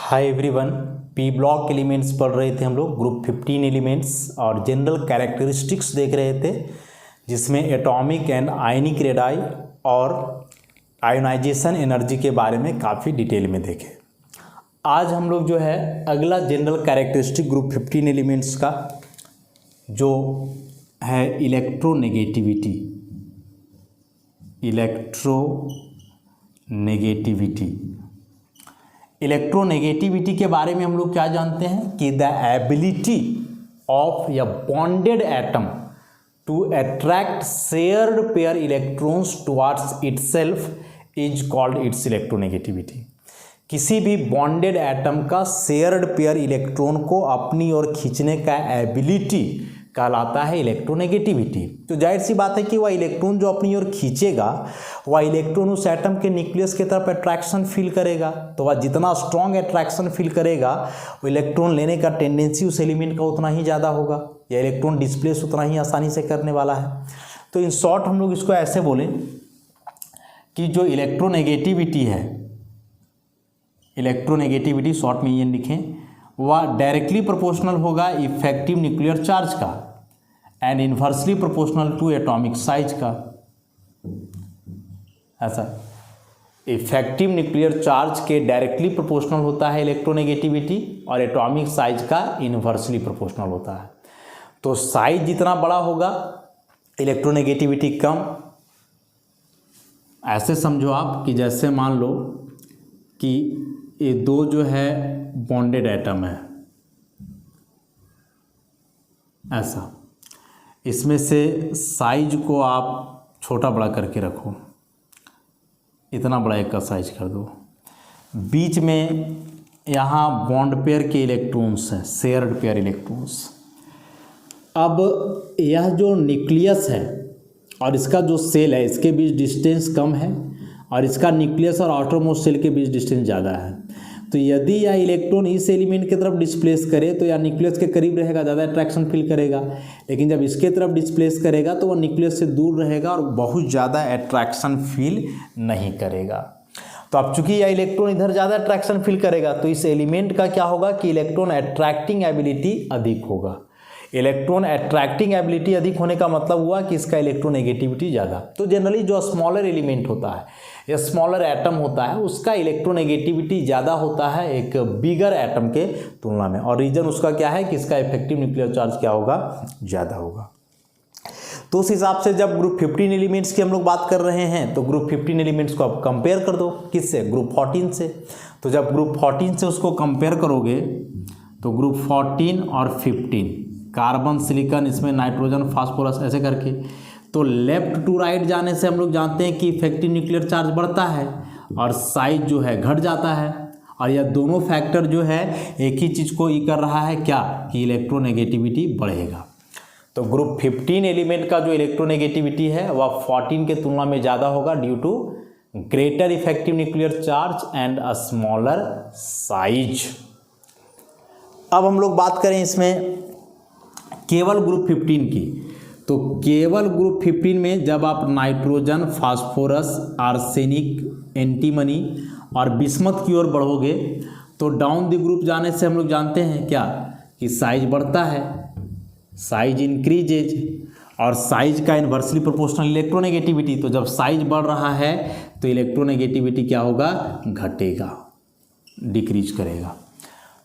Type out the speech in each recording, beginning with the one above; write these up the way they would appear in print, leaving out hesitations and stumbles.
Hi everyone, P block elements पढ़ रहे थे हम लोग। ग्रुप 15 एलिमेंट्स और जनरल कैरेक्टरिस्टिक्स देख रहे थे, जिसमें एटॉमिक एंड आयनिक रेडाई और आयोनाइजेशन एनर्जी के बारे में काफ़ी डिटेल में देखे। आज हम लोग जो है अगला जनरल कैरेक्टरिस्टिक ग्रुप 15 एलिमेंट्स का जो है इलेक्ट्रोनेगेटिविटी इलेक्ट्रोनेगेटिविटी के बारे में हम लोग क्या जानते हैं कि द एबिलिटी ऑफ या bonded atom to attract shared pair electrons towards itself is called its electronegativity. किसी भी बॉन्डेड एटम का शेयर्ड पेयर इलेक्ट्रॉन को अपनी ओर खींचने का एबिलिटी कहलाता है इलेक्ट्रोनेगेटिविटी। तो जाहिर सी बात है कि वह इलेक्ट्रॉन जो अपनी ओर खींचेगा वह इलेक्ट्रॉन उस एटम के न्यूक्लियस की तरफ अट्रैक्शन फील करेगा। तो वह जितना स्ट्रॉन्ग अट्रैक्शन फील करेगा वो इलेक्ट्रॉन लेने का टेंडेंसी उस एलिमेंट का उतना ही ज़्यादा होगा, या इलेक्ट्रॉन डिस्प्लेस उतना ही आसानी से करने वाला है। तो इन शॉर्ट हम लोग इसको ऐसे बोलें कि जो इलेक्ट्रोनेगेटिविटी है, इलेक्ट्रोनेगेटिविटी शॉर्ट में ये लिखें, वह डायरेक्टली प्रोपोर्शनल होगा इफेक्टिव न्यूक्लियर चार्ज का and inversely proportional to atomic size का। ऐसा इफेक्टिव न्यूक्लियर चार्ज के डायरेक्टली प्रोपोर्शनल होता है इलेक्ट्रोनेगेटिविटी और एटॉमिक साइज का इन्वर्सली प्रोपोर्शनल होता है। तो साइज जितना बड़ा होगा इलेक्ट्रोनेगेटिविटी कम। ऐसे समझो आप कि जैसे मान लो कि ये दो जो है बॉन्डेड एटम है, ऐसा, इसमें से साइज को आप छोटा बड़ा करके रखो, इतना बड़ा एक का साइज कर दो। बीच में यहाँ बॉन्ड पेयर के इलेक्ट्रॉन्स हैं, शेयर्ड पेयर इलेक्ट्रॉन्स। अब यह जो न्यूक्लियस है और इसका जो सेल है, इसके बीच डिस्टेंस कम है और इसका न्यूक्लियस और आउटरमोस्ट सेल के बीच डिस्टेंस ज़्यादा है। तो यदि यह इलेक्ट्रॉन इस एलिमेंट की तरफ डिस्प्लेस करे तो यह न्यूक्लियस के करीब रहेगा, ज़्यादा अट्रैक्शन फील करेगा। लेकिन जब इसके तरफ डिस्प्लेस करेगा तो वह न्यूक्लियस से दूर रहेगा और बहुत ज़्यादा अट्रैक्शन फील नहीं करेगा। तो अब चूंकि यह इलेक्ट्रॉन इधर ज़्यादा अट्रैक्शन फील करेगा तो इस एलिमेंट का क्या होगा कि इलेक्ट्रॉन अट्रैक्टिंग एबिलिटी अधिक होगा। इलेक्ट्रॉन अट्रैक्टिंग एबिलिटी अधिक होने का मतलब हुआ कि इसका इलेक्ट्रोनेगेटिविटी ज़्यादा। तो जनरली जो स्मॉलर एलिमेंट होता है या स्मॉलर एटम होता है उसका इलेक्ट्रोनेगेटिविटी ज़्यादा होता है एक बिगर एटम के तुलना में, और रीज़न उसका क्या है कि इसका इफेक्टिव न्यूक्लियर चार्ज क्या होगा, ज़्यादा होगा। तो उस हिसाब से जब ग्रुप 15 एलिमेंट्स की हम लोग बात कर रहे हैं तो ग्रुप 15 एलिमेंट्स को आप कंपेयर कर दो किससे, ग्रुप 14 से। तो जब ग्रुप 14 से उसको कंपेयर करोगे तो ग्रुप 14 और 15, कार्बन सिलिकॉन, इसमें नाइट्रोजन फास्फोरस, ऐसे करके, तो लेफ्ट टू राइट जाने से हम लोग जानते हैं कि इफेक्टिव न्यूक्लियर चार्ज बढ़ता है और साइज जो है घट जाता है। और यह दोनों फैक्टर जो है एक ही चीज़ को ये कर रहा है, क्या कि इलेक्ट्रोनेगेटिविटी बढ़ेगा। तो ग्रुप 15 एलिमेंट का जो इलेक्ट्रोनेगेटिविटी है वह 14 के तुलना में ज़्यादा होगा due to greater effective nuclear charge and a smaller size. अब हम लोग बात करें इसमें केवल ग्रुप 15 की, तो केवल ग्रुप 15 में जब आप नाइट्रोजन, फास्फोरस, आर्सेनिक, एंटीमनी और बिस्मथ की ओर बढ़ोगे तो डाउन द ग्रुप जाने से हम लोग जानते हैं क्या कि साइज बढ़ता है, साइज इंक्रीजेज, और साइज का इन्वर्सली प्रोपोर्शनल इलेक्ट्रोनेगेटिविटी। तो जब साइज बढ़ रहा है तो इलेक्ट्रोनेगेटिविटी क्या होगा, घटेगा, डिक्रीज करेगा।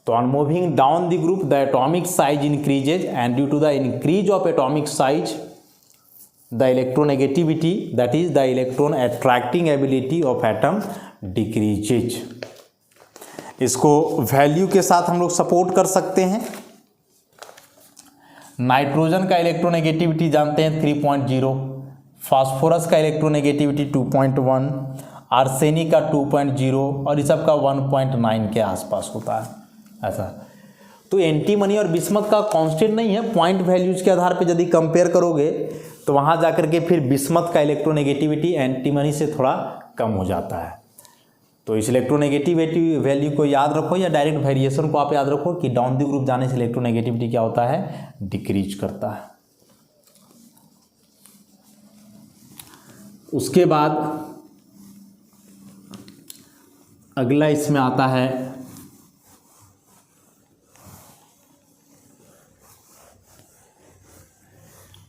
तो on moving down the group the atomic size increases and due to the increase of atomic size the electronegativity, that is the electron attracting ability of atom decreases। इसको वैल्यू के साथ हम लोग सपोर्ट कर सकते हैं। नाइट्रोजन का electronegativity जानते हैं 3.0, फास्फोरस का इलेक्ट्रोनेगेटिविटी 2.1, आर्सेनिक का 2.0 और इस सब का 1.9 के आसपास होता है, ऐसा। तो एंटीमनी और बिस्मथ का कांस्टेंट नहीं है, पॉइंट वैल्यूज के आधार पे यदि कंपेयर करोगे तो वहाँ जाकर के फिर बिस्मथ का इलेक्ट्रोनेगेटिविटी एंटीमनी से थोड़ा कम हो जाता है। तो इस इलेक्ट्रोनेगेटिविटी वैल्यू को याद रखो या डायरेक्ट वेरिएशन को आप याद रखो कि डाउन द ग्रुप जाने से इलेक्ट्रोनेगेटिविटी क्या होता है, डिक्रीज करता है। उसके बाद अगला इसमें आता है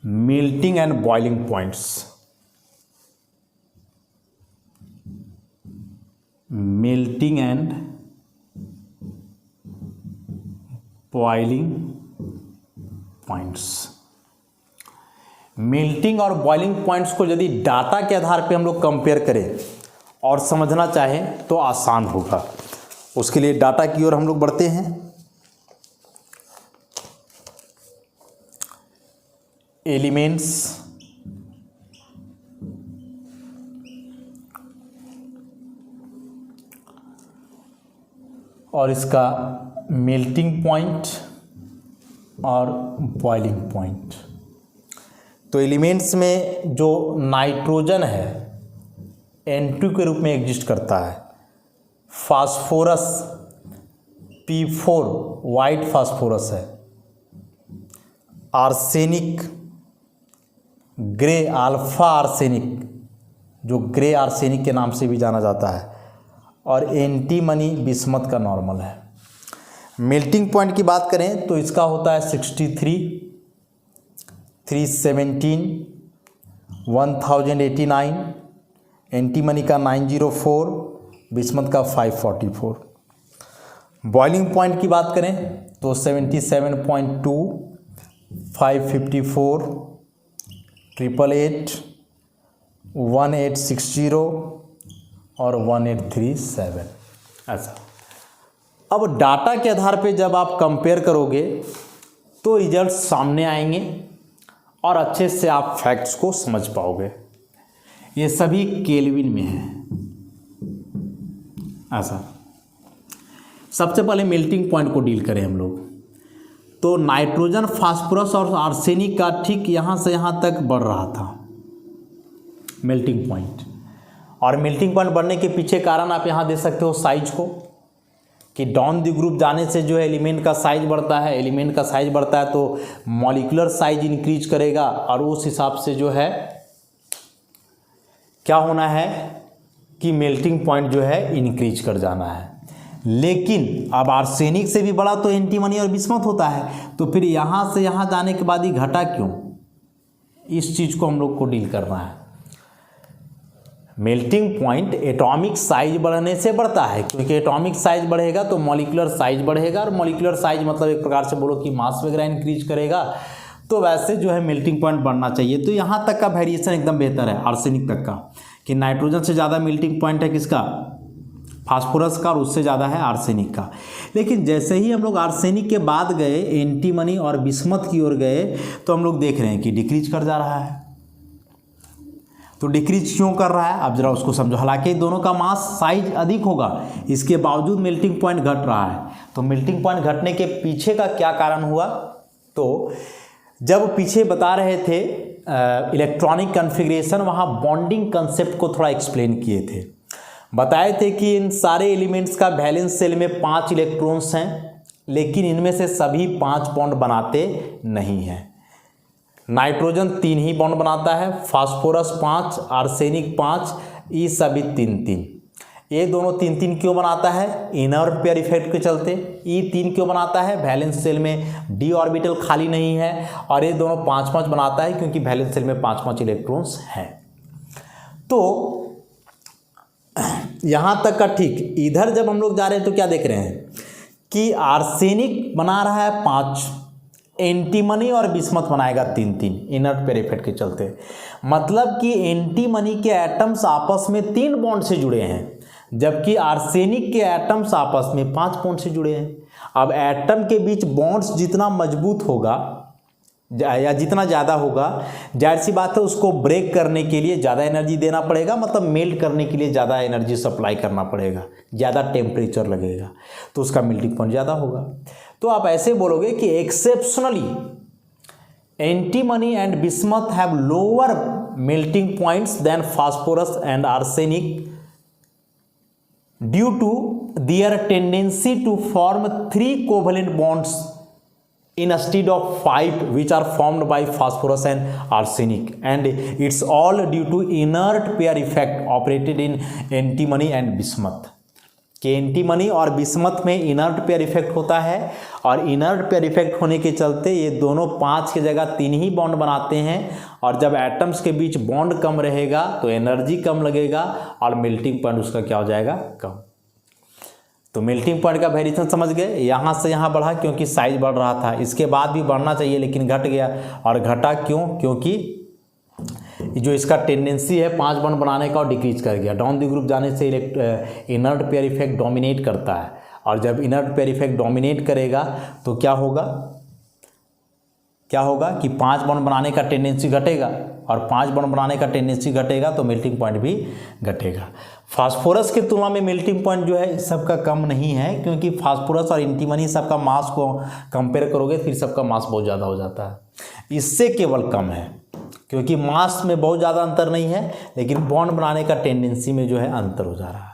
melting and boiling points, melting and boiling points. Melting और बॉइलिंग पॉइंट्स को यदि डाटा के आधार पे हम लोग कंपेयर करें और समझना चाहें तो आसान होगा। उसके लिए डाटा की ओर हम लोग बढ़ते हैं। एलिमेंट्स और इसका मेल्टिंग पॉइंट और बॉइलिंग पॉइंट। तो एलिमेंट्स में जो नाइट्रोजन है N2 के रूप में एग्जिस्ट करता है, फास्फोरस P4 वाइट फास्फोरस है, आर्सेनिक ग्रे अल्फा आर्सेनिक जो ग्रे आर्सेनिक के नाम से भी जाना जाता है, और एंटीमनी बिस्मथ का नॉर्मल है। मेल्टिंग पॉइंट की बात करें तो इसका होता है 63, 317, 1089, एंटीमनी का 904, बिस्मथ का 544। बॉइलिंग पॉइंट की बात करें तो 77.2, 554, 888, 1860 और 1837। ऐसा अब डाटा के आधार पे जब आप कंपेयर करोगे तो रिजल्ट सामने आएंगे और अच्छे से आप फैक्ट्स को समझ पाओगे। ये सभी केल्विन में है। ऐसा सबसे पहले मेल्टिंग पॉइंट को डील करें हम लोग, तो नाइट्रोजन फास्फोरस और आर्सेनिक का ठीक यहाँ से यहाँ तक बढ़ रहा था मेल्टिंग पॉइंट। और मेल्टिंग पॉइंट बढ़ने के पीछे कारण आप यहाँ दे सकते हो साइज को, कि डाउन द ग्रुप जाने से जो है एलिमेंट का साइज बढ़ता है, एलिमेंट का साइज बढ़ता है तो मॉलिक्यूलर साइज इंक्रीज करेगा और उस हिसाब से जो है क्या होना है कि मेल्टिंग पॉइंट जो है इंक्रीज कर जाना है। लेकिन अब आर्सेनिक से भी बड़ा तो एंटीमनी और बिस्मथ होता है, तो फिर यहाँ से यहाँ जाने के बाद ही घटा क्यों, इस चीज़ को हम लोग को डील करना है। मेल्टिंग पॉइंट एटॉमिक साइज बढ़ने से बढ़ता है, क्योंकि एटॉमिक साइज बढ़ेगा तो मॉलिक्यूलर साइज बढ़ेगा, और मॉलिक्यूलर साइज मतलब एक प्रकार से बोलो कि मास वगैरह इंक्रीज करेगा, तो वैसे जो है मेल्टिंग पॉइंट बढ़ना चाहिए। तो यहाँ तक का वेरिएशन एकदम बेहतर है आर्सेनिक तक का, कि नाइट्रोजन से ज़्यादा मेल्टिंग पॉइंट है किसका, फास्फोरस का, और उससे ज़्यादा है आर्सेनिक का। लेकिन जैसे ही हम लोग आर्सेनिक के बाद गए एंटीमनी और बिस्मथ की ओर गए तो हम लोग देख रहे हैं कि डिक्रीज कर जा रहा है। तो डिक्रीज क्यों कर रहा है, अब जरा उसको समझो। हालांकि दोनों का मास साइज अधिक होगा, इसके बावजूद मेल्टिंग पॉइंट घट रहा है। तो मेल्टिंग पॉइंट घटने के पीछे का क्या कारण हुआ, तो जब पीछे बता रहे थे इलेक्ट्रॉनिक कॉन्फ़िगरेशन, वहाँ बॉन्डिंग कंसेप्ट को थोड़ा एक्सप्लेन किए थे। बताए थे कि इन सारे एलिमेंट्स का वैलेंस शेल में 5 इलेक्ट्रॉन्स हैं, लेकिन इनमें से सभी 5 बॉन्ड बनाते नहीं हैं। नाइट्रोजन 3 ही बॉन्ड बनाता है, फास्फोरस 5, आर्सेनिक 5, ये सभी 3-3। ये दोनों 3-3 क्यों बनाता है, इनर पेयर इफेक्ट के चलते। ये 3 क्यों बनाता है, वैलेंस शेल में डी ऑर्बिटल खाली नहीं है, और ये दोनों 5-5 बनाता है क्योंकि वैलेंस शेल में 5-5 इलेक्ट्रॉन्स हैं। तो यहाँ तक का ठीक। इधर जब हम लोग जा रहे हैं तो क्या देख रहे हैं कि आर्सेनिक बना रहा है 5, एंटीमनी और बिस्मथ बनाएगा 3-3 इनर्ट पेयर इफेक्ट के चलते। मतलब कि एंटीमनी के एटम्स आपस में 3 बॉन्ड से जुड़े हैं, जबकि आर्सेनिक के एटम्स आपस में 5 बॉन्ड से जुड़े हैं। अब एटम के बीच बॉन्ड्स जितना मजबूत होगा या जितना ज़्यादा होगा, जाहिर सी बात है उसको ब्रेक करने के लिए ज़्यादा एनर्जी देना पड़ेगा, मतलब मेल्ट करने के लिए ज़्यादा एनर्जी सप्लाई करना पड़ेगा, ज़्यादा टेम्परेचर लगेगा, तो उसका मेल्टिंग पॉइंट ज़्यादा होगा। तो आप ऐसे बोलोगे कि exceptionally antimony and bismuth have lower melting points than phosphorus and arsenic due to their tendency to form 3 covalent bonds instead of 5 which are formed by phosphorus and arsenic, and it's all due to inert pair effect operated in antimony and bismuth। कि antimony और bismuth में inert pair effect होता है, और inert pair effect होने के चलते ये दोनों 5 की जगह 3 ही बॉन्ड बनाते हैं, और जब एटम्स के बीच बॉन्ड कम रहेगा तो एनर्जी कम लगेगा और मेल्टिंग पॉइंट उसका क्या हो जाएगा, कम। तो मेल्टिंग पॉइंट का वेरिएशन समझ गए, यहाँ से यहाँ बढ़ा क्योंकि साइज बढ़ रहा था, इसके बाद भी बढ़ना चाहिए लेकिन घट गया। और घटा क्यों, क्योंकि जो इसका टेंडेंसी है 5 बॉन्ड बनाने का और डिक्रीज कर गया। डाउन द ग्रुप जाने से इनर्ट पेयर इफेक्ट डोमिनेट करता है, और जब इनर्ट पेयर इफेक्ट डोमिनेट करेगा तो क्या होगा कि 5 बॉन्ड बनाने का टेंडेंसी घटेगा, और 5 बॉन्ड बनाने का टेंडेंसी घटेगा तो मेल्टिंग पॉइंट भी घटेगा। फास्फोरस की तुलना में मेल्टिंग पॉइंट जो है सबका कम नहीं है, क्योंकि फास्फोरस और एंटीमनी सबका मास को कंपेयर करोगे फिर सबका मास बहुत ज़्यादा हो जाता है, इससे केवल कम है, क्योंकि मास में बहुत ज़्यादा अंतर नहीं है लेकिन बॉन्ड बनाने का टेंडेंसी में जो है अंतर हो जा रहा है।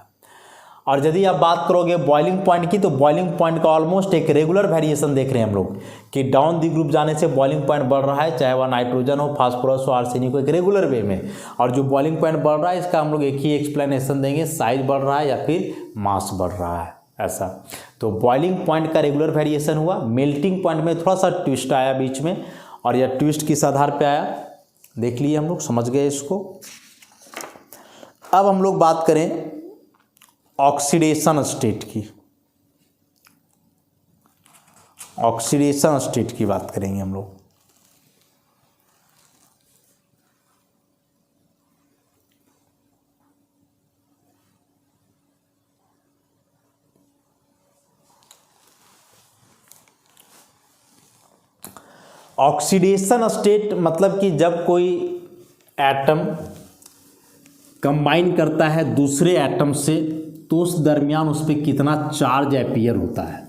और यदि आप बात करोगे बॉइलिंग पॉइंट की, तो बॉइलिंग पॉइंट का ऑलमोस्ट एक रेगुलर वेरिएशन देख रहे हैं हम लोग कि डाउन दी ग्रुप जाने से बॉइलिंग पॉइंट बढ़ रहा है, चाहे वह नाइट्रोजन हो, फास्फोरस हो, आर्सेनिक हो, एक रेगुलर वे में। और जो बॉइलिंग पॉइंट बढ़ रहा है इसका हम लोग एक ही एक्सप्लेनेशन देंगे, साइज बढ़ रहा है या फिर मास बढ़ रहा है, ऐसा। तो बॉइलिंग पॉइंट का रेगुलर वेरिएशन हुआ, मेल्टिंग पॉइंट में थोड़ा सा ट्विस्ट आया बीच में, और यह ट्विस्ट किस आधार पर आया देख लिए हम लोग, समझ गए इसको। अब हम लोग बात करें ऑक्सीडेशन स्टेट की, ऑक्सीडेशन स्टेट की बात करेंगे हम लोग। ऑक्सीडेशन स्टेट मतलब कि जब कोई एटम कंबाइन करता है दूसरे एटम से तो उस दरमियान उस पर कितना चार्ज अपीयर होता है,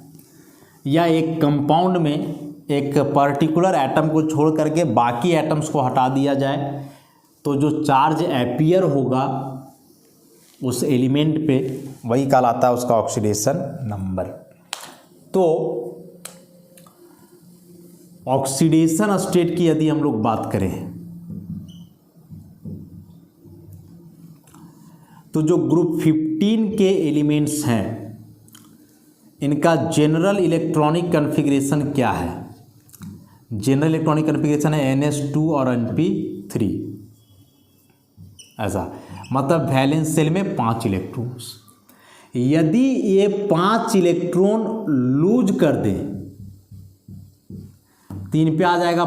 या एक कंपाउंड में एक पर्टिकुलर एटम को छोड़ करके बाकी एटम्स को हटा दिया जाए तो जो चार्ज अपीयर होगा उस एलिमेंट पे वही कहलाता है उसका ऑक्सीडेशन नंबर। तो ऑक्सीडेशन स्टेट की यदि हम लोग बात करें तो जो ग्रुप 15 के एलिमेंट्स हैं इनका जनरल इलेक्ट्रॉनिक कॉन्फ़िगरेशन क्या है? जनरल इलेक्ट्रॉनिक कॉन्फ़िगरेशन है NH2 और Np3, ऐसा मतलब वैलेंस सेल में 5 इलेक्ट्रॉन्स। यदि ये 5 इलेक्ट्रॉन लूज कर दें, 3 पे आ जाएगा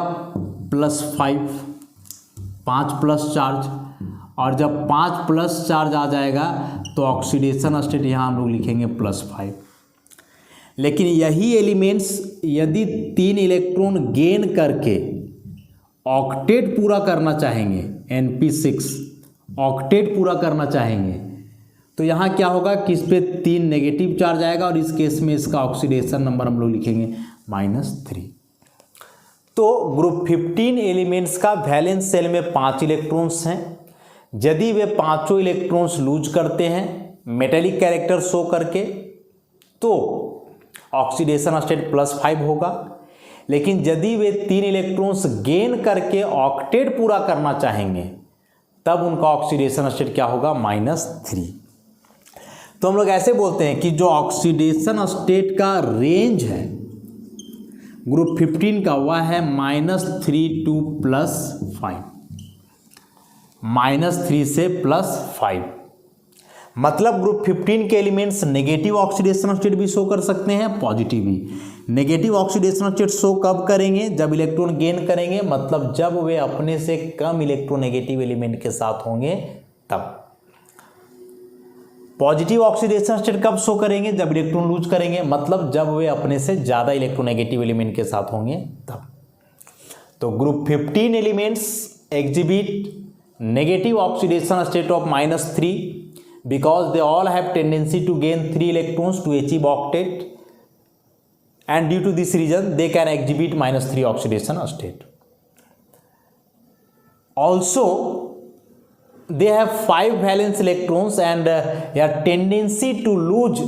+5, 5 प्लस चार्ज, और जब 5 प्लस चार्ज आ जाएगा तो ऑक्सीडेशन स्टेट यहाँ हम लोग लिखेंगे +5। लेकिन यही एलिमेंट्स यदि 3 इलेक्ट्रॉन गेन करके ऑक्टेट पूरा करना चाहेंगे, Np6 ऑक्टेट पूरा करना चाहेंगे, तो यहाँ क्या होगा कि इस पे 3 नेगेटिव चार्ज आएगा, और इस केस में इसका ऑक्सीडेशन नंबर हम लोग लिखेंगे -3। तो ग्रुप 15 एलिमेंट्स का वैलेंस सेल में 5 इलेक्ट्रॉन्स हैं। यदि वे पांचों इलेक्ट्रॉन्स लूज करते हैं मेटेलिक कैरेक्टर शो करके तो ऑक्सीडेशन स्टेट +5 होगा। लेकिन यदि वे 3 इलेक्ट्रॉन्स गेन करके ऑक्टेट पूरा करना चाहेंगे तब उनका ऑक्सीडेशन स्टेट क्या होगा, -3। तो हम लोग ऐसे बोलते हैं कि जो ऑक्सीडेशन स्टेट का रेंज है ग्रुप 15 का वह है -3 to +5, -3 से +5। मतलब ग्रुप 15 के एलिमेंट्स नेगेटिव ऑक्सीडेशन स्टेट भी शो कर सकते हैं, पॉजिटिव भी। नेगेटिव ऑक्सीडेशन स्टेट शो कब करेंगे, जब इलेक्ट्रॉन गेन करेंगे, मतलब जब वे अपने से कम इलेक्ट्रोनेगेटिव एलिमेंट के साथ होंगे तब। पॉजिटिव ऑक्सीडेशन स्टेट कब शो करेंगे, जब इलेक्ट्रॉन लूज करेंगे, मतलब जब वे अपने से ज़्यादा इलेक्ट्रोनेगेटिव एलिमेंट के साथ होंगे तब। तो group 15 elements exhibit negative oxidation state of -3 because they all have tendency to gain 3 electrons to achieve octet, and due to this reason they can exhibit -3 oxidation state. Also they have 5 valence electrons and a tendency to lose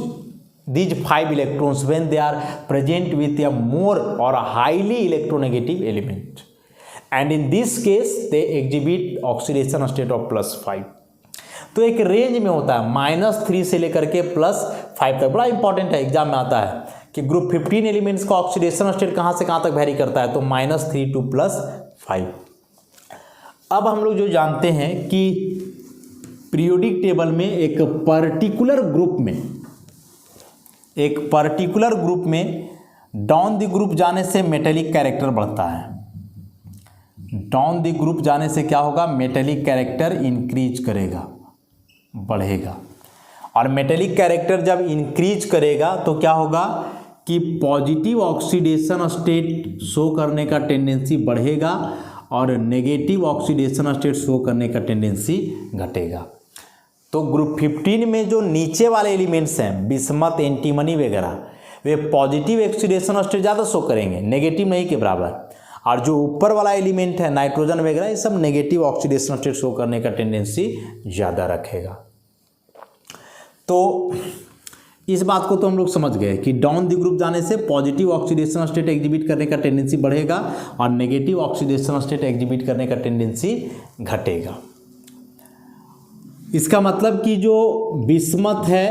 these 5 electrons when they are present with a more or a highly electronegative element, and in this case they exhibit oxidation state of +5। तो एक range में होता है -3 से लेकर के 5 तक। बड़ा इंपॉर्टेंट है, एग्जाम में आता है कि ग्रुप 15 एलिमेंट्स का ऑक्सीडेशन स्टेट कहाँ से कहाँ तक वेरी करता है, तो -3 to +5। अब हम लोग जो जानते हैं कि पीरियोडिक टेबल में एक पर्टिकुलर ग्रुप में डाउन द ग्रुप जाने से मेटेलिक कैरेक्टर बढ़ता है। डाउन द ग्रुप जाने से क्या होगा, मेटेलिक कैरेक्टर इंक्रीज करेगा, बढ़ेगा। और मेटेलिक कैरेक्टर जब इंक्रीज करेगा तो क्या होगा कि पॉजिटिव ऑक्सीडेशन स्टेट शो करने का टेंडेंसी बढ़ेगा और नेगेटिव ऑक्सीडेशन स्टेट शो करने का टेंडेंसी घटेगा। तो ग्रुप 15 में जो नीचे वाले एलिमेंट्स हैं, बिस्मथ, एंटीमनी वगैरह, वे पॉजिटिव ऑक्सीडेशन स्टेट ज़्यादा शो करेंगे, नेगेटिव नहीं के बराबर। और जो ऊपर वाला एलिमेंट है नाइट्रोजन वगैरह, ये सब नेगेटिव ऑक्सीडेशन स्टेट शो करने का टेंडेंसी ज़्यादा रखेगा। तो इस बात को तो हम लोग समझ गए कि डाउन द ग्रुप जाने से पॉजिटिव ऑक्सीडेशन स्टेट एग्जिबिट करने का टेंडेंसी बढ़ेगा और नेगेटिव ऑक्सीडेशन स्टेट एग्जिबिट करने का टेंडेंसी घटेगा। इसका मतलब कि जो बिस्मथ है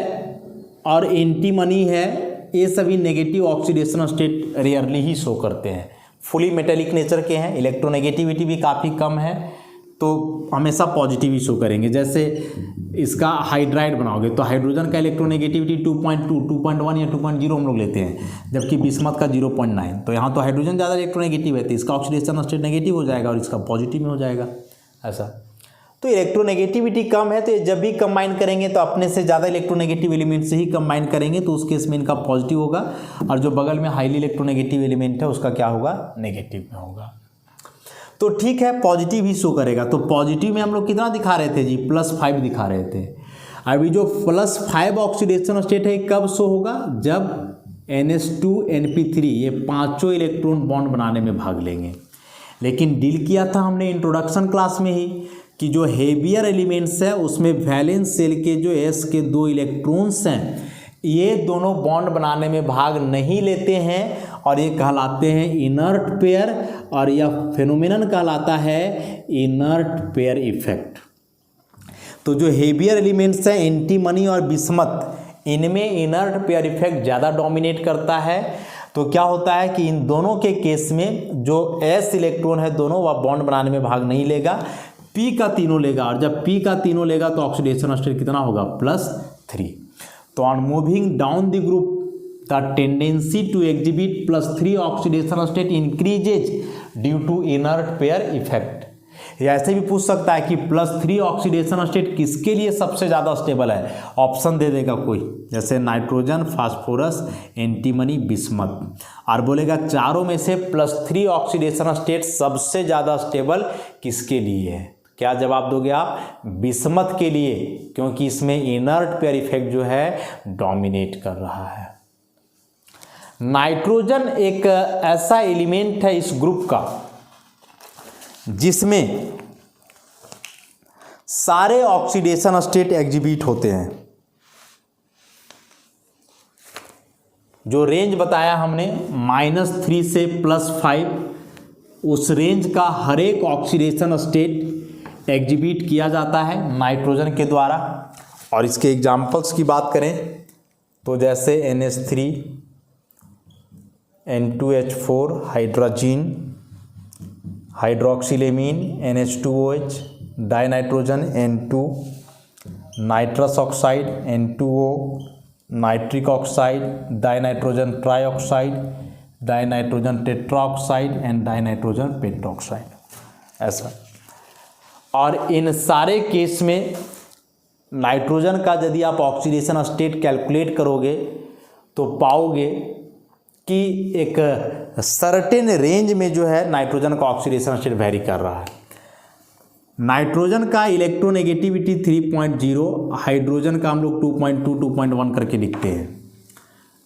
और एंटीमनी है, ये सभी नेगेटिव ऑक्सीडेशन स्टेट रेयरली ही शो करते हैं, फुली मेटेलिक नेचर के हैं, इलेक्ट्रोनेगेटिविटी भी काफ़ी कम है, तो हमेशा पॉजिटिव ही शो करेंगे। जैसे इसका हाइड्राइड बनाओगे तो हाइड्रोजन का इलेक्ट्रोनेगेटिविटी 2.2, 2.1 या 2.0 हम लोग लेते हैं, जबकि बिस्मथ का 0.9। तो यहाँ तो हाइड्रोजन ज़्यादा इलेक्ट्रोनेगेटिव है तो इसका ऑक्सीडेशन स्टेट नेगेटिव हो जाएगा और इसका पॉजिटिव में हो जाएगा, ऐसा। तो इलेक्ट्रोनेगेटिविटी कम है, तो ये जब भी कंबाइन करेंगे तो अपने से ज़्यादा इलेक्ट्रोनेगेटिव एलिमेंट से ही कंबाइन करेंगे, तो उस केस में इनका पॉजिटिव होगा और जो बगल में हाईली इलेक्ट्रोनेगेटिव एलिमेंट है उसका क्या होगा, नेगेटिव में होगा। तो ठीक है, पॉजिटिव ही शो करेगा। तो पॉजिटिव में हम लोग कितना दिखा रहे थे जी, +5 दिखा रहे थे। अभी जो +5 ऑक्सीडेशन स्टेट है कब शो होगा, जब NH2 NP3 ये पांचों इलेक्ट्रॉन बॉन्ड बनाने में भाग लेंगे। लेकिन डील किया था हमने इंट्रोडक्शन क्लास में ही कि जो हेवियर एलिमेंट्स है उसमें वैलेंस शेल के जो s के 2 इलेक्ट्रॉन्स हैं, ये दोनों बॉन्ड बनाने में भाग नहीं लेते हैं और ये कहलाते हैं इनर्ट पेयर, और यह फेनोमेनन कहलाता है इनर्ट पेयर इफेक्ट। तो जो हेवियर एलिमेंट्स हैं एंटीमनी और बिस्मथ, इनमें इनर्ट पेयर इफेक्ट ज़्यादा डोमिनेट करता है। तो क्या होता है कि इन दोनों के केस में जो s इलेक्ट्रॉन है दोनों, वह बॉन्ड बनाने में भाग नहीं लेगा, p का तीनों लेगा, और जब p का तीनों लेगा तो ऑक्सीडेशन स्टेट कितना होगा, +3। तो on moving down the group the tendency to exhibit +3 oxidation state increases due to inert pair effect. या ऐसे भी पूछ सकता है कि +3 ऑक्सीडेशन स्टेट किसके लिए सबसे ज़्यादा स्टेबल है, ऑप्शन दे देगा कोई, जैसे नाइट्रोजन, फास्फोरस, एंटीमनी, बिस्मथ, और बोलेगा चारों में से +3 ऑक्सीडेशन स्टेट सबसे ज़्यादा स्टेबल किसके लिए है। क्या जवाब दोगे आप, बिस्मथ के लिए, क्योंकि इसमें इनर्ट पेयर इफेक्ट जो है डोमिनेट कर रहा है। नाइट्रोजन एक ऐसा एलिमेंट है इस ग्रुप का जिसमें सारे ऑक्सीडेशन स्टेट एग्जिबिट होते हैं। जो रेंज बताया हमने -3 से +5, उस रेंज का हर एक ऑक्सीडेशन स्टेट एग्जिबिट किया जाता है नाइट्रोजन के द्वारा। और इसके एग्जाम्पल्स की बात करें तो जैसे NH3, N2H4, hydrazine, hydroxylamine, NH2OH, dinitrogen N2, nitrous oxide N2O, nitric oxide, dinitrogen trioxide, dinitrogen tetraoxide and dinitrogen pentoxide, ऐसा। और इन सारे केस में नाइट्रोजन का यदि आप ऑक्सीडेशन स्टेट कैलकुलेट करोगे तो पाओगे कि एक सर्टेन रेंज में जो है नाइट्रोजन का ऑक्सीडेशन स्टेट वेरी कर रहा है। नाइट्रोजन का इलेक्ट्रोनेगेटिविटी 3.0, हाइड्रोजन का हम लोग 2.2, 2.1 करके लिखते हैं,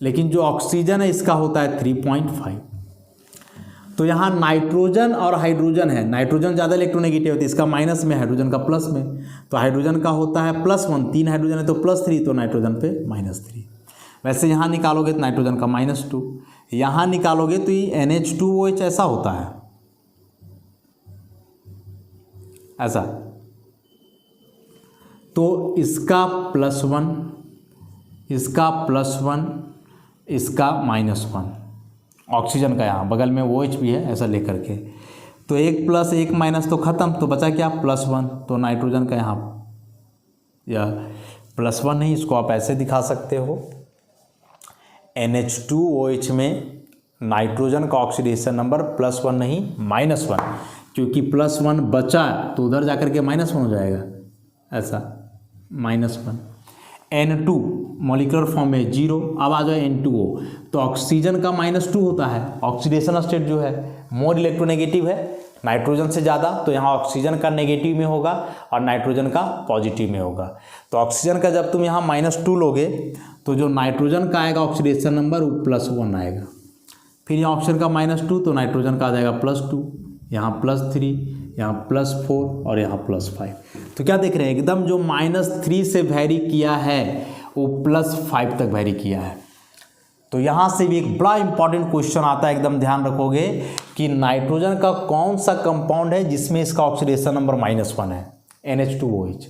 लेकिन जो ऑक्सीजन है इसका होता है 3.5। तो यहाँ नाइट्रोजन और हाइड्रोजन है, नाइट्रोजन ज़्यादा इलेक्ट्रोनेगेटिव होती है, इसका माइनस में, हाइड्रोजन का प्लस में। तो हाइड्रोजन का होता है +1, 3 हाइड्रोजन है तो +3, तो नाइट्रोजन पे -3। वैसे यहाँ निकालोगे तो नाइट्रोजन का -2, यहाँ निकालोगे तो ये NH2OH ऐसा होता है, ऐसा। तो इसका +1, इसका +1, इसका -1, ऑक्सीजन का यहाँ बगल में OH भी है ऐसा लेकर के, तो 1 + 1 - तो ख़त्म, तो बचा क्या +1, तो नाइट्रोजन का यहाँ या +1 नहीं, इसको आप ऐसे दिखा सकते हो, NH2OH में नाइट्रोजन का ऑक्सीडेशन नंबर +1 नहीं -1, क्योंकि +1 बचा तो उधर जाकर के -1 हो जाएगा, ऐसा -1। N2 मॉलिक्यूलर फॉर्म में 0, अब आ जाओ N2O, तो ऑक्सीजन का -2 होता है, ऑक्सीडेशन स्टेट जो है मोर इलेक्ट्रोनेगेटिव है नाइट्रोजन से ज़्यादा, तो यहाँ ऑक्सीजन का नेगेटिव में होगा और नाइट्रोजन का पॉजिटिव में होगा। तो ऑक्सीजन का जब तुम यहाँ -2 लोगे तो जो नाइट्रोजन का आएगा ऑक्सीडेशन नंबर वो +1 आएगा, फिर यहाँ ऑक्सीजन का -2 तो नाइट्रोजन का आ जाएगा +2, यहाँ +3, यहाँ +4 और यहाँ +5। तो क्या देख रहे हैं, एकदम जो -3 से वैरी किया है वो +5 तक वैरी किया है। तो यहाँ से भी एक बड़ा इंपॉर्टेंट क्वेश्चन आता है, एकदम ध्यान रखोगे कि नाइट्रोजन का कौन सा कंपाउंड है जिसमें इसका ऑक्सीडेशन नंबर -1 है, NH2OH।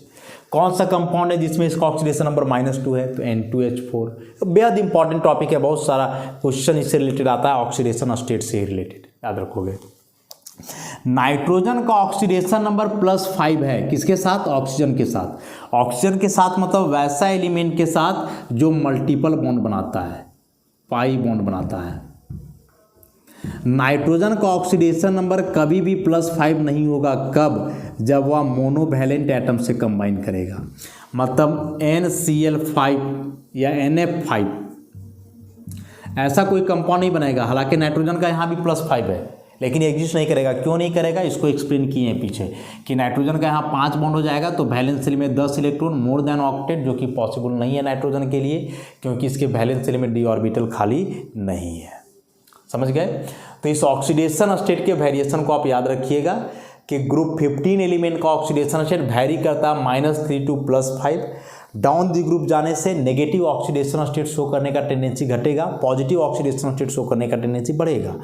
कौन सा कंपाउंड है जिसमें इसका ऑक्सीडेशन नंबर -2 है, तो N2H4। तो बेहद इंपॉर्टेंट टॉपिक है, बहुत सारा क्वेश्चन इससे रिलेटेड आता है, ऑक्सीडेशन स्टेट से रिलेटेड, याद रखोगे। नाइट्रोजन का ऑक्सीडेशन नंबर +5 है, किसके साथ, ऑक्सीजन के साथ। ऑक्सीजन के साथ मतलब वैसा एलिमेंट के साथ जो मल्टीपल बॉन्ड बनाता है, पाई बॉन्ड बनाता है। नाइट्रोजन का ऑक्सीडेशन नंबर कभी भी +5 नहीं होगा, कब, जब वह मोनोवैलेंट एटम से कंबाइन करेगा, मतलब NCl5 या NF5 ऐसा कोई कंपाउंड नहीं बनेगा। हालांकि नाइट्रोजन का यहाँ भी +5 है लेकिन एग्जिस्ट नहीं करेगा। क्यों नहीं करेगा, इसको एक्सप्लेन किए हैं पीछे कि नाइट्रोजन का यहाँ 5 बॉन्ड हो जाएगा तो वैलेंस शेल में 10 इलेक्ट्रॉन मोर देन ऑक्टेट, जो कि पॉसिबल नहीं है नाइट्रोजन के लिए, क्योंकि इसके वैलेंस शेल में d ऑर्बिटल खाली नहीं है। समझ गए। तो इस ऑक्सीडेशन स्टेट के वेरिएशन को आप याद रखिएगा कि ग्रुप 15 एलिमेंट का ऑक्सीडेशन स्टेट वैरी करता है -3 to +5। डाउन दी ग्रुप जाने से नेगेटिव ऑक्सीडेशन स्टेट शो करने का टेंडेंसी घटेगा, पॉजिटिव ऑक्सीडेशन स्टेट शो करने का टेंडेंसी बढ़ेगा।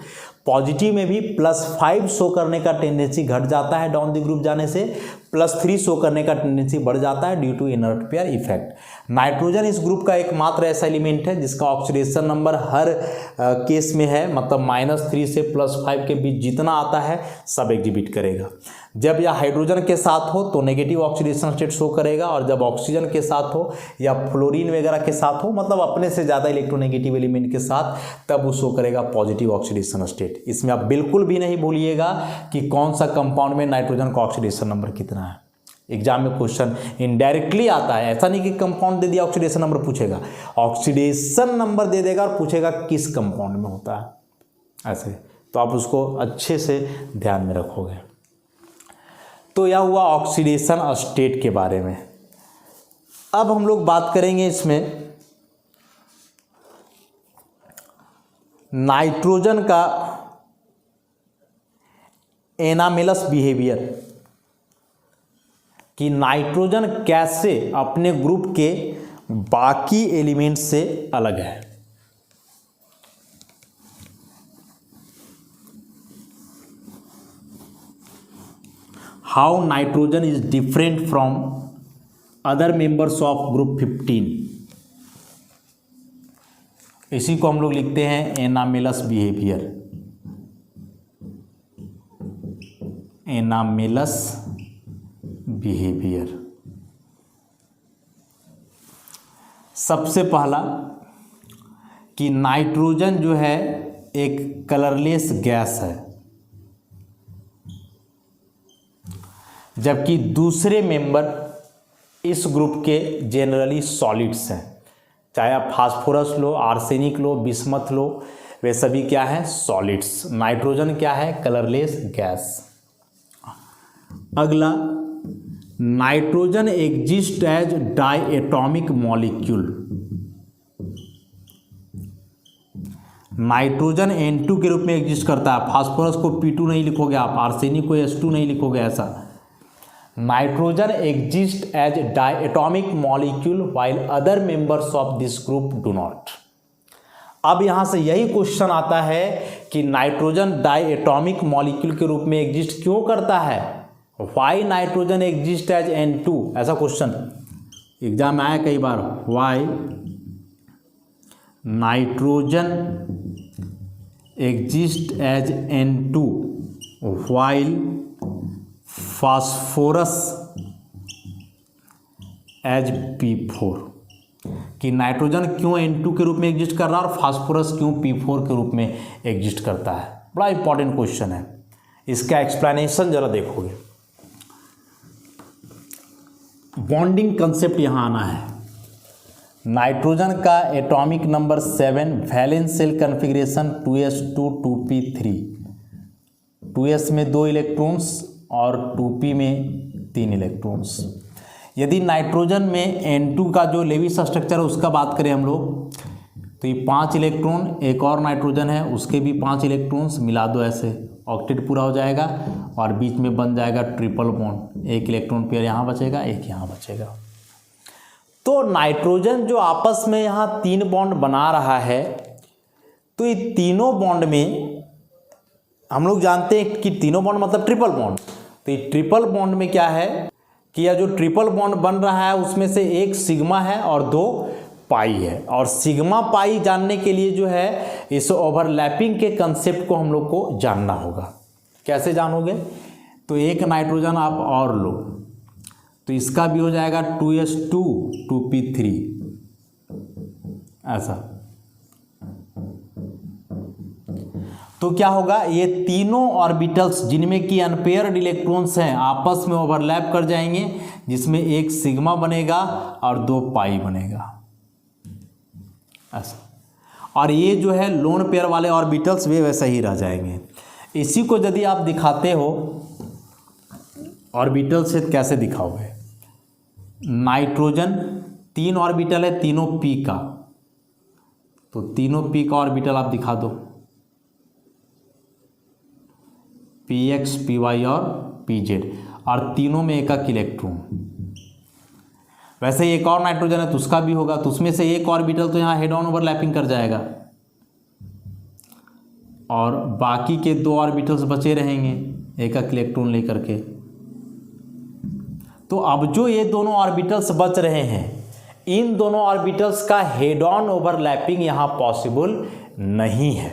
पॉजिटिव में भी +5 शो करने का टेंडेंसी घट जाता है डाउन दी ग्रुप जाने से, +3 शो करने का टेंडेंसी बढ़ जाता है due to inert pair effect. Nitrogen इस ग्रुप का एकमात्र ऐसा एलिमेंट है जिसका ऑक्सीडेशन नंबर हर केस में है, मतलब -3 से +5 के बीच जितना आता है सब एग्जिबिट करेगा। जब यह हाइड्रोजन के साथ हो तो नेगेटिव ऑक्सीडेशन स्टेट शो करेगा, और जब ऑक्सीजन के साथ हो या फ्लोरीन वगैरह के साथ हो, मतलब अपने से ज़्यादा इलेक्ट्रोनेगेटिव एलिमेंट के साथ, तब वो शो करेगा पॉजिटिव ऑक्सीडेशन स्टेट। इसमें आप बिल्कुल भी नहीं भूलिएगा कि कौन सा कंपाउंड में नाइट्रोजन का ऑक्सीडेशन नंबर कितना है। एग्जाम में क्वेश्चन इनडायरेक्टली आता है, ऐसा नहीं कि कंपाउंड दे दिया ऑक्सीडेशन नंबर पूछेगा, ऑक्सीडेशन नंबर दे देगा और पूछेगा किस कंपाउंड में होता है, ऐसे। तो आप उसको अच्छे से ध्यान में रखोगे। तो यह हुआ ऑक्सीडेशन स्टेट के बारे में। अब हम लोग बात करेंगे इसमें नाइट्रोजन का एनामेलस बिहेवियर, कि नाइट्रोजन कैसे अपने ग्रुप के बाकी एलिमेंट से अलग है। How nitrogen is different from other members of group 15। इसी को हम लोग लिखते हैं एनामेलस बिहेवियर, एनामेलस बिहेवियर। सबसे पहला कि नाइट्रोजन जो है एक कलरलेस गैस है, जबकि दूसरे मेंबर इस ग्रुप के जनरली सॉलिड्स हैं। चाहे आप फास्फोरस लो, आर्सेनिक लो, बिस्मथ लो, वे सभी क्या है, सॉलिड्स। नाइट्रोजन क्या है, कलरलेस गैस। अगला, nitrogen exist as diatomic molecule. Nitrogen N2 के रूप में एग्जिस्ट करता है। फास्फोरस को P2 नहीं लिखोगे आप, आर्सेनिक को H2 नहीं लिखोगे, ऐसा। Nitrogen exist as diatomic molecule while other members of this group do not. अब यहां से यही क्वेश्चन आता है कि नाइट्रोजन डायएटॉमिक मॉलिक्यूल के रूप में एग्जिस्ट क्यों करता है, why nitrogen exist as N2, ऐसा क्वेश्चन एग्जाम में आया कई बार। Why nitrogen exist as N2 while phosphorus as P4, कि नाइट्रोजन क्यों N2 के रूप में एग्जिस्ट कर रहा है और फास्फोरस क्यों P4 के रूप में एग्जिस्ट करता है। बड़ा इंपॉर्टेंट क्वेश्चन है, इसका एक्सप्लेनेशन जरा देखोगे। बॉन्डिंग कंसेप्ट यहाँ आना है। नाइट्रोजन का atomic number 7, valence shell configuration 2s2 2p3, 2s में 2 इलेक्ट्रॉन्स और 2p में 3 इलेक्ट्रॉन्स। यदि नाइट्रोजन में N2 का जो लेविस स्ट्रक्चर है उसका बात करें हम लोग, तो ये 5 इलेक्ट्रॉन, एक और नाइट्रोजन है उसके भी 5 इलेक्ट्रॉन्स, मिला दो ऐसे ऑक्टेट पूरा हो जाएगा और बीच में बन जाएगा ट्रिपल बॉन्ड, एक इलेक्ट्रॉन पेयर यहाँ बचेगा, एक यहाँ बचेगा। तो नाइट्रोजन जो आपस में यहाँ 3 बॉन्ड बना रहा है, तो ये तीनों बॉन्ड में हम लोग जानते हैं कि तीनों बॉन्ड मतलब ट्रिपल बॉन्ड। तो ये ट्रिपल बॉन्ड में क्या है कि यह जो ट्रिपल बॉन्ड बन रहा है उसमें से एक सिग्मा है और 2 पाई है। और सिग्मा पाई जानने के लिए जो है इस ओवरलैपिंग के कंसेप्ट को हम लोग को जानना होगा। कैसे जानोगे, तो एक नाइट्रोजन आप और लो, तो इसका भी हो जाएगा 2s2 2p3 ऐसा। तो क्या होगा, ये तीनों ऑर्बिटल्स जिनमें कि अनपेयर्ड इलेक्ट्रॉन्स हैं आपस में ओवरलैप कर जाएंगे, जिसमें एक सिग्मा बनेगा और 2 पाई बनेगा ऐसा। और ये जो है लोन पेयर वाले ऑर्बिटल्स वे वैसे ही रह जाएंगे। इसी को यदि आप दिखाते हो ऑर्बिटल से, कैसे दिखाओगे, नाइट्रोजन 3 ऑर्बिटल है तीनों p का, तो तीनों p का ऑर्बिटल आप दिखा दो, px py और pz, और तीनों में एक इलेक्ट्रॉन। वैसे ही एक और नाइट्रोजन है तो उसका भी होगा, तो उसमें से एक ऑर्बिटल तो यहाँ हेड ऑन ओवरलैपिंग कर जाएगा और बाकी के 2 ऑर्बिटल्स बचे रहेंगे एक इलेक्ट्रॉन लेकर के। तो अब जो ये दोनों ऑर्बिटल्स बच रहे हैं, इन दोनों ऑर्बिटल्स का हेड ऑन ओवरलैपिंग यहाँ पॉसिबल नहीं है।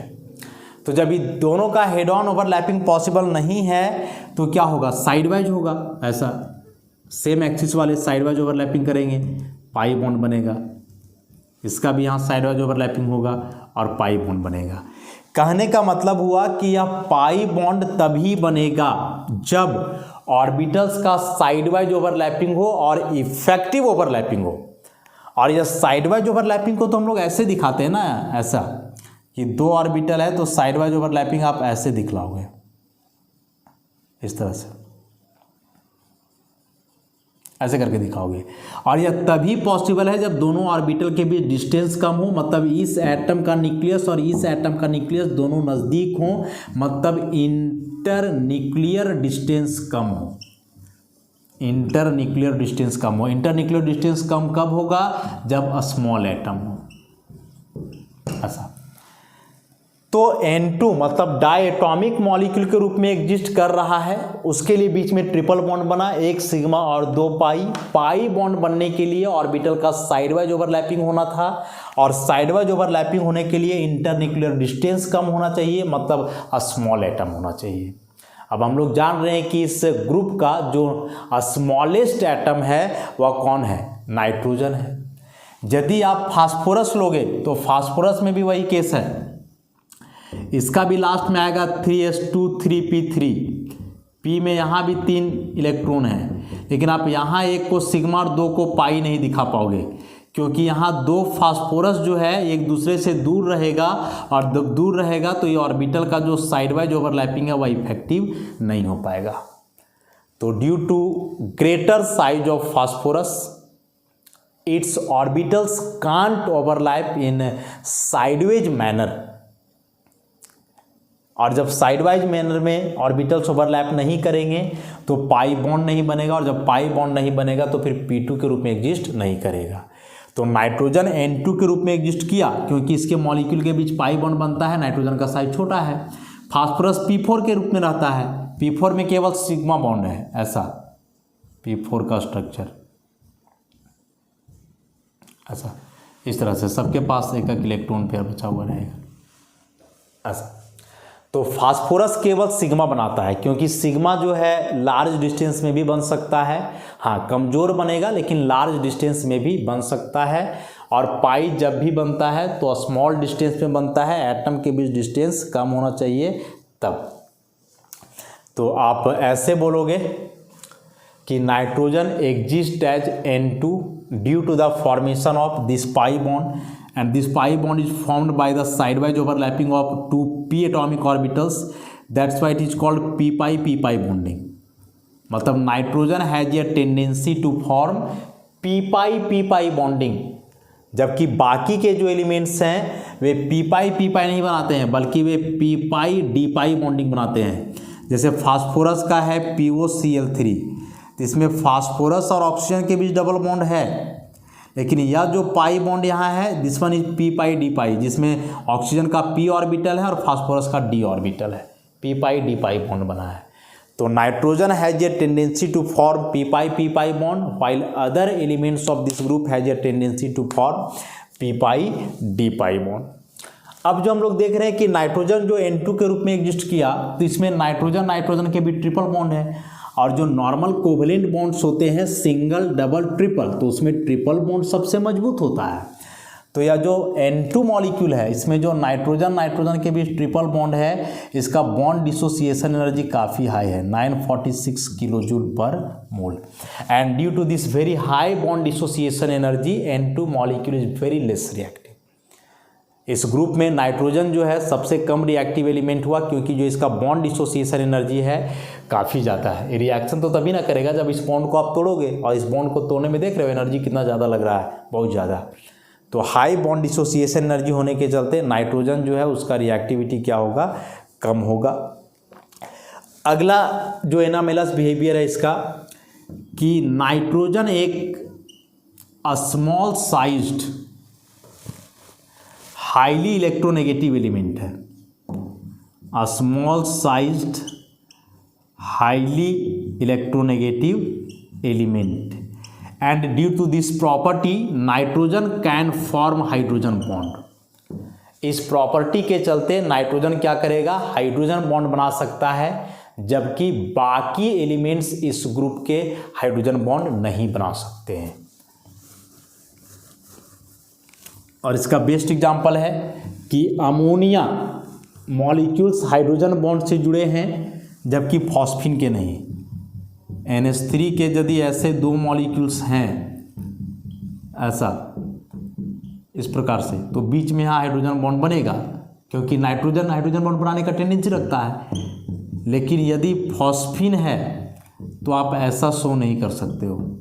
तो जब ये दोनों का हेड ऑन ओवरलैपिंग पॉसिबल नहीं है तो क्या होगा, साइडवाइज होगा ऐसा, सेम एक्सिस वाले साइडवाइज ओवरलैपिंग करेंगे, पाई बॉन्ड बनेगा, इसका भी यहाँ साइडवाइज ओवरलैपिंग होगा और पाई बॉन्ड बनेगा। कहने का मतलब हुआ कि यह पाई बॉन्ड तभी बनेगा जब ऑर्बिटल्स का साइडवाइज ओवरलैपिंग हो और इफेक्टिव ओवरलैपिंग हो। और यह साइडवाइज ओवरलैपिंग को तो हम लोग ऐसे दिखाते हैं ना, ऐसा कि 2 ऑर्बिटल है तो साइडवाइज ओवरलैपिंग आप ऐसे दिखलाओगे, इस तरह से ऐसे करके दिखाओगे। और यह तभी पॉसिबल है जब दोनों ऑर्बिटल के बीच डिस्टेंस कम हो, मतलब इस एटम का न्यूक्लियस और इस एटम का न्यूक्लियस दोनों नज़दीक हो, मतलब इंटर न्यूक्लियर डिस्टेंस कम हो, इंटर न्यूक्लियर डिस्टेंस कम हो। इंटर न्यूक्लियर डिस्टेंस कम कब होगा, जब स्मॉल एटम हो ऐसा। तो N2 मतलब डायटॉमिक मॉलिक्यूल के रूप में एग्जिस्ट कर रहा है, उसके लिए बीच में ट्रिपल बॉन्ड बना, एक सिग्मा और 2 पाई। पाई बॉन्ड बनने के लिए ऑर्बिटल का साइडवाइज ओवरलैपिंग होना था, और साइडवाइज ओवरलैपिंग होने के लिए इंटरन्यूक्लियर डिस्टेंस कम होना चाहिए, मतलब स्मॉल एटम होना चाहिए। अब हम लोग जान रहे हैं कि इस ग्रुप का जो स्मॉलेस्ट एटम है वह कौन है, नाइट्रोजन है। यदि आप फास्फोरस लोगे तो फास्फोरस में भी वही केस है, इसका भी लास्ट में आएगा 3s2 3p3, p में यहाँ भी 3 इलेक्ट्रॉन है, लेकिन आप यहाँ एक को सिग्मा और 2 को पाई नहीं दिखा पाओगे, क्योंकि यहाँ 2 फास्फोरस जो है एक दूसरे से दूर रहेगा, और जब दूर रहेगा तो ये ऑर्बिटल का जो साइडवाइज ओवरलैपिंग है वह इफेक्टिव नहीं हो पाएगा। तो due to greater size of phosphorus its orbitals can't overlap in sideways manner, और जब साइडवाइज मैनर में ऑर्बिटल्स ओवरलैप नहीं करेंगे तो पाई बॉन्ड नहीं बनेगा, और जब पाई बॉन्ड नहीं बनेगा तो फिर P2 के रूप में एग्जिस्ट नहीं करेगा। तो नाइट्रोजन N2 के रूप में एग्जिस्ट किया क्योंकि इसके मॉलिक्यूल के बीच पाई बॉन्ड बनता है, नाइट्रोजन का साइज छोटा है। फास्फोरस P4 के रूप में रहता है, P4 में केवल सिग्मा बॉन्ड है ऐसा, P4 का स्ट्रक्चर ऐसा। इस तरह से सबके पास एक एक इलेक्ट्रॉन पेयर बचा हुआ रहेगा ऐसा। तो फास्फोरस केवल सिग्मा बनाता है, क्योंकि सिग्मा जो है लार्ज डिस्टेंस में भी बन सकता है, हाँ कमज़ोर बनेगा लेकिन लार्ज डिस्टेंस में भी बन सकता है। और पाई जब भी बनता है तो स्मॉल डिस्टेंस में बनता है, एटम के बीच डिस्टेंस कम होना चाहिए तब। तो आप ऐसे बोलोगे कि nitrogen exist as N2 due to the formation of this pi bond, and this pi bond is formed by the sidewise overlapping of two p atomic orbitals, that's why it is called p pi bonding। मतलब nitrogen has a tendency to form p pi bonding, जबकि बाकी के जो elements हैं वे p pi नहीं बनाते हैं बल्कि वे p d pi बॉन्डिंग बनाते हैं। जैसे फास्फोरस का है POCl3, तो इसमें फास्फोरस और ऑक्सीजन के बीच डबल बॉन्ड है, लेकिन यह जो पाई बॉन्ड यहाँ है this one is p d pi, जिसमें ऑक्सीजन का p ऑर्बिटल है और फास्फोरस का d ऑर्बिटल है, p d pi बॉन्ड बना है। तो nitrogen has a tendency to form p pi bond, while other elements of this group has a tendency to form p d pi bond. अब जो हम लोग देख रहे हैं कि नाइट्रोजन जो N2 के रूप में एग्जिस्ट किया, तो इसमें नाइट्रोजन के भी ट्रिपल बॉन्ड है, और जो नॉर्मल कोवलेंट बॉन्ड्स होते हैं सिंगल डबल ट्रिपल, तो उसमें ट्रिपल बॉन्ड सबसे मजबूत होता है। तो यह जो N2 मॉलिक्यूल है इसमें जो नाइट्रोजन के बीच ट्रिपल बॉन्ड है, इसका बॉन्ड डिसोसिएशन एनर्जी काफ़ी हाई है, 946 kilojoule per mole, and due to this very high bond dissociation energy N2 molecule is very less reactive. इस ग्रुप में नाइट्रोजन जो है सबसे कम रिएक्टिव एलिमेंट हुआ, क्योंकि जो इसका बॉन्ड डिसोसिएशन एनर्जी है काफ़ी ज़्यादा है। रिएक्शन तो तभी ना करेगा जब इस बॉन्ड को आप तोड़ोगे, और इस बॉन्ड को तोड़ने में देख रहे हो एनर्जी कितना ज़्यादा लग रहा है, बहुत ज़्यादा। तो हाई बॉन्ड डिसोसिएशन एनर्जी होने के चलते नाइट्रोजन जो है उसका रिएक्टिविटी क्या होगा, कम होगा। अगला जो एनामेलस बिहेवियर है इसका, कि नाइट्रोजन एक small sized highly electronegative element है, small sized highly electronegative element, and due to this property nitrogen can form hydrogen bond. इस प्रॉपर्टी के चलते नाइट्रोजन क्या करेगा, हाइड्रोजन बॉन्ड बना सकता है, जबकि बाकी एलिमेंट्स इस ग्रुप के हाइड्रोजन बॉन्ड नहीं बना सकते हैं। और इसका बेस्ट एग्जांपल है कि अमोनिया मॉलिक्यूल्स हाइड्रोजन बॉन्ड से जुड़े हैं, जबकि फॉस्फिन के नहीं। NH3 के यदि ऐसे दो मॉलिक्यूल्स हैं ऐसा इस प्रकार से, तो बीच में यहाँ हाइड्रोजन बॉन्ड बनेगा, क्योंकि नाइट्रोजन हाइड्रोजन बॉन्ड बनाने का टेंडेंसी रखता है। लेकिन यदि फॉस्फिन है तो आप ऐसा शो नहीं कर सकते हो,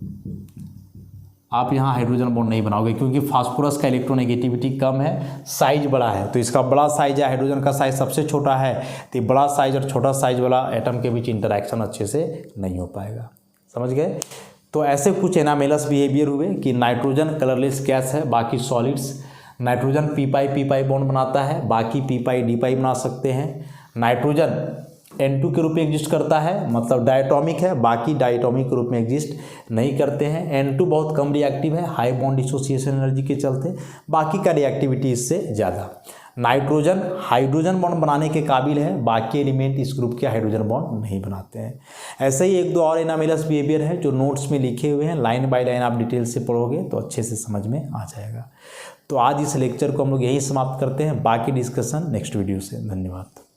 आप यहाँ हाइड्रोजन बॉन्ड नहीं बनाओगे, क्योंकि फास्फोरस का इलेक्ट्रोनेगेटिविटी कम है, साइज बड़ा है। तो इसका बड़ा साइज है, हाइड्रोजन का साइज सबसे छोटा है, तो बड़ा साइज और छोटा साइज वाला एटम के बीच इंटरैक्शन अच्छे से नहीं हो पाएगा। समझ गए? तो ऐसे कुछ एनामेलस बिहेवियर हुए कि नाइट्रोजन कलरलेस गैस है, बाकी solids. Nitrogen p pi bond बनाता है, बाकी p d pi बना सकते हैं। नाइट्रोजन N2 के रूप में एग्जिस्ट करता है, मतलब डायटोमिक है, बाकी डायटोमिक के रूप में एग्जिस्ट नहीं करते हैं। N2 बहुत कम रिएक्टिव है हाई बॉन्ड डिसोसिएशन एनर्जी के चलते, बाकी का रिएक्टिविटी इससे ज़्यादा। नाइट्रोजन हाइड्रोजन बॉन्ड बनाने के काबिल है, बाकी एलिमेंट इस ग्रुप के हाइड्रोजन बॉन्ड नहीं बनाते हैं। ऐसे ही एक दो और एनामेलस बिहेवियर है जो नोट्स में लिखे हुए हैं, लाइन बाय लाइन आप डिटेल से पढ़ोगे तो अच्छे से समझ में आ जाएगा। तो आज इस लेक्चर को हम लोग यहीं समाप्त करते हैं, बाकी डिस्कशन नेक्स्ट वीडियो से। धन्यवाद।